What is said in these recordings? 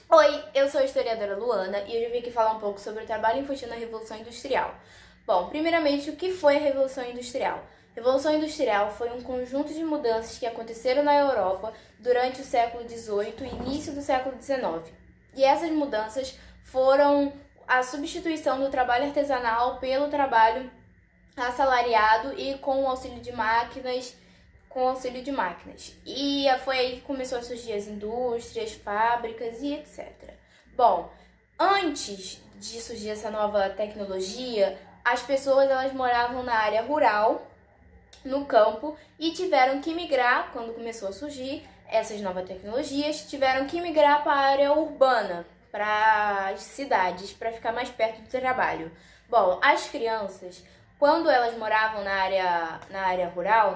Oi, eu sou a historiadora Luana e hoje eu vim aqui falar um pouco sobre o trabalho infantil na Revolução Industrial. Bom, primeiramente, o que foi a Revolução Industrial? A Revolução Industrial foi um conjunto de mudanças que aconteceram na Europa durante o século XVIII e início do século XIX. E essas mudanças foram a substituição do trabalho artesanal pelo trabalho assalariado e com auxílio de máquinas. E foi aí que começou a surgir as indústrias, fábricas e etc. Bom, antes de surgir essa nova tecnologia, as pessoas elas moravam na área rural, no campo, e tiveram que migrar, quando começou a surgir essas novas tecnologias, tiveram que migrar para a área urbana, para as cidades, para ficar mais perto do trabalho. Bom, as crianças, quando elas moravam na área rural,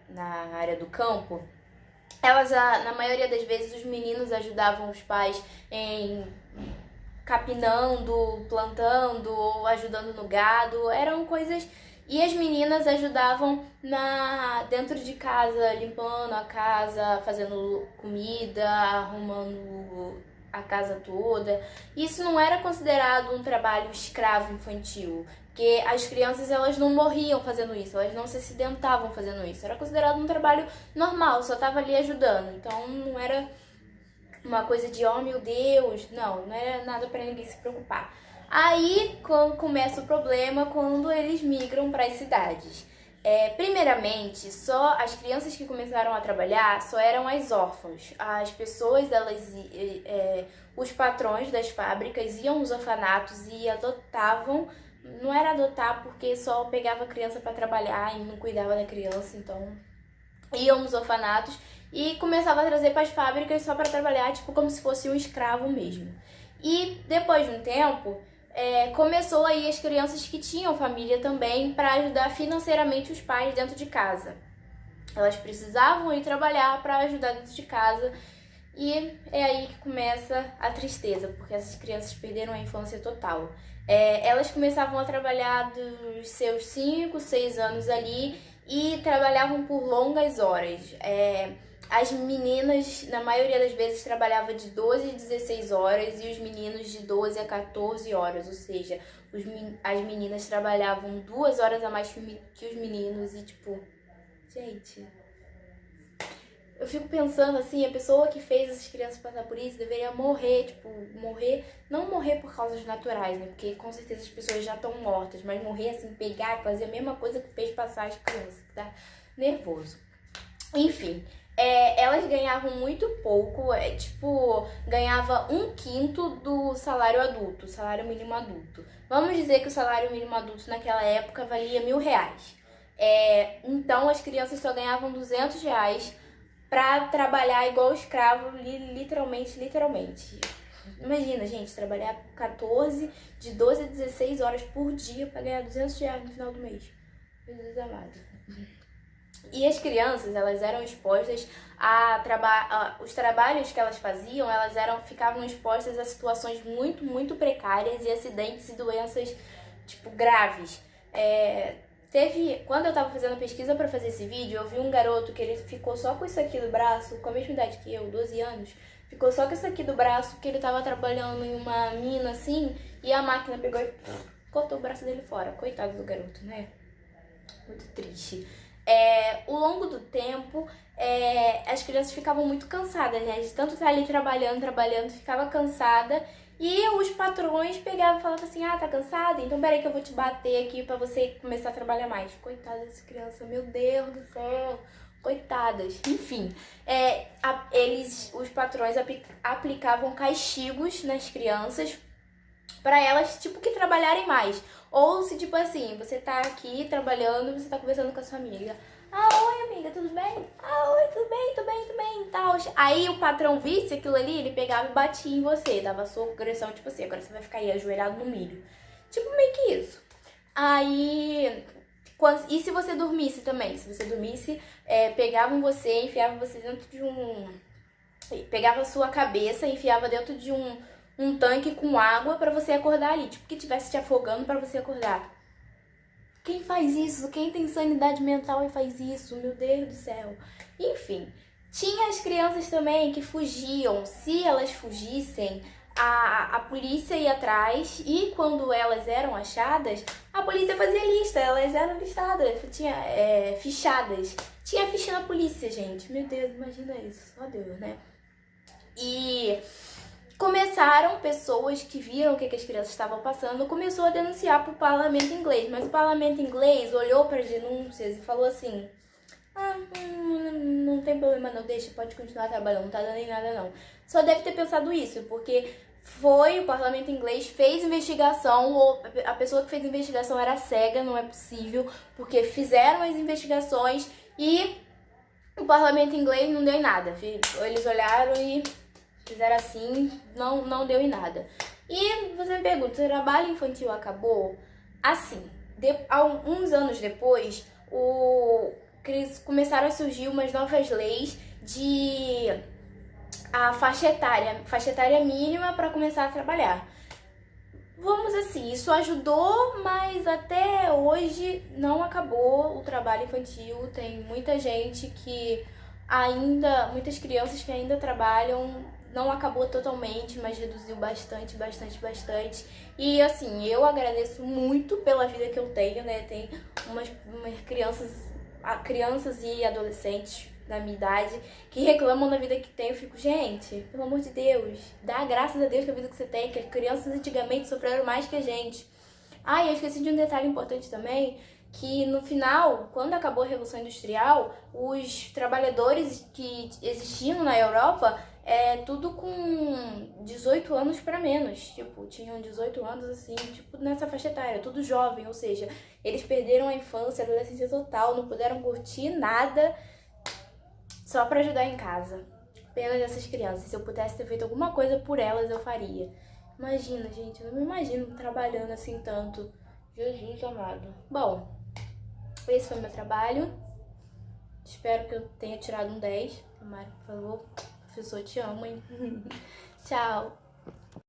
na área do campo, elas, na maioria das vezes, os meninos ajudavam os pais em capinando, plantando, ou ajudando no gado, eram coisas. E as meninas ajudavam dentro de casa, limpando a casa, fazendo comida, arrumando a casa toda. Isso não era considerado um trabalho escravo infantil, porque as crianças elas não morriam fazendo isso, elas não se acidentavam fazendo isso. Era considerado um trabalho normal, só estava ali ajudando. Então não era uma coisa de, oh meu Deus, não era nada para ninguém se preocupar. Aí começa o problema quando eles migram para as cidades. Primeiramente, só as crianças que começaram a trabalhar só eram as órfãs. As pessoas, os patrões das fábricas iam aos orfanatos e adotavam. Não era adotar porque só pegava a criança para trabalhar e não cuidava da criança, então iam nos orfanatos e começava a trazer para as fábricas só para trabalhar, tipo como se fosse um escravo mesmo. E depois de um tempo, começou aí as crianças que tinham família também para ajudar financeiramente os pais dentro de casa. Elas precisavam ir trabalhar para ajudar dentro de casa e é aí que começa a tristeza, porque essas crianças perderam a infância total. Elas começavam a trabalhar dos seus 5, 6 anos ali e trabalhavam por longas horas. As meninas, na maioria das vezes, trabalhavam de 12 a 16 horas e os meninos de 12 a 14 horas, ou seja, as meninas trabalhavam 2 horas a mais que os meninos e tipo, gente, eu fico pensando assim, a pessoa que fez essas crianças passar por isso deveria morrer, tipo, não morrer por causas naturais, né, porque com certeza as pessoas já estão mortas, mas morrer assim, pegar e fazer a mesma coisa que fez passar as crianças, que dá nervoso. Enfim, elas ganhavam muito pouco, ganhava 1/5 do salário adulto, salário mínimo adulto. Vamos dizer que o salário mínimo adulto naquela época valia R$1.000. Então as crianças só ganhavam R$200 pra trabalhar igual escravo, literalmente. Imagina, gente, trabalhar de 12 a 16 horas por dia pra ganhar R$200 no final do mês. Meu Deus amado. E as crianças, elas eram expostas os trabalhos que elas faziam, ficavam expostas a situações muito, muito precárias e acidentes e doenças, tipo, graves. Quando eu tava fazendo pesquisa pra fazer esse vídeo, eu vi um garoto que ele ficou só com isso aqui do braço, com a mesma idade que eu, 12 anos, ficou só com isso aqui do braço, que ele tava trabalhando em uma mina assim, e a máquina pegou e cortou o braço dele fora. Coitado do garoto, né? Muito triste. Ao longo do tempo, as crianças ficavam muito cansadas, né? De tanto estar ali trabalhando, ficava cansada. E os patrões pegavam e falavam assim, tá cansada? Então peraí que eu vou te bater aqui pra você começar a trabalhar mais. Coitada dessa criança, meu Deus do céu. Coitadas. Enfim, os patrões aplicavam castigos nas crianças pra elas, tipo, que trabalharem mais. Ou se, tipo assim, você tá aqui trabalhando, você tá conversando com a sua amiga. Oi, amiga, tudo bem? Oi, tudo bem, tal. Aí o patrão visse aquilo ali, ele pegava e batia em você, dava a sua agressão, tipo assim, agora você vai ficar aí ajoelhado no milho. Tipo, meio que isso. Aí, e se você dormisse também? Se você dormisse, pegavam você, enfiavam você dentro de pegava a sua cabeça, enfiava dentro de um tanque com água pra você acordar ali, tipo que estivesse te afogando pra você acordar. Quem faz isso? Quem tem sanidade mental e faz isso? Meu Deus do céu. Enfim, Tinha as crianças também que fugiam. Se elas fugissem, a polícia ia atrás e quando elas eram achadas, a polícia fazia lista, elas eram listadas, tinha fichadas. Tinha ficha na polícia, gente. Meu Deus, imagina isso. Só Deus, né? E começaram pessoas que viram o que as crianças estavam passando, começou a denunciar para o parlamento inglês. Mas o parlamento inglês olhou para as denúncias e falou assim: não tem problema não, deixa, pode continuar trabalhando, não tá dando em nada não. Só deve ter pensado isso, porque o parlamento inglês fez investigação, ou a pessoa que fez a investigação era cega, não é possível, porque fizeram as investigações e o parlamento inglês não deu em nada. Eles olharam e fizeram assim, não deu em nada. E você me pergunta, o trabalho infantil acabou? Assim, uns anos depois, começaram a surgir umas novas leis de a faixa etária mínima para começar a trabalhar. Vamos assim, isso ajudou, mas até hoje não acabou o trabalho infantil. Tem muita gente que muitas crianças que ainda trabalham, não acabou totalmente, mas reduziu bastante. E assim, eu agradeço muito pela vida que eu tenho, né? Tem umas crianças e adolescentes da minha idade que reclamam da vida que tem. Eu fico, gente, pelo amor de Deus, dá graças a Deus pela vida que você tem, que as crianças antigamente sofreram mais que a gente. Eu esqueci de um detalhe importante também, que no final, quando acabou a Revolução Industrial, os trabalhadores que existiam na Europa, tudo com 18 anos para menos, tipo, tinham 18 anos assim, tipo, nessa faixa etária, tudo jovem, ou seja, eles perderam a infância, a adolescência total, não puderam curtir nada só para ajudar em casa. Pena dessas crianças, se eu pudesse ter feito alguma coisa por elas, eu faria. Imagina, gente, eu não me imagino trabalhando assim tanto. Jesus amado. Bom, esse foi meu trabalho. Espero que eu tenha tirado um 10. Tomara, por favor. Professor, te amo, hein? Tchau.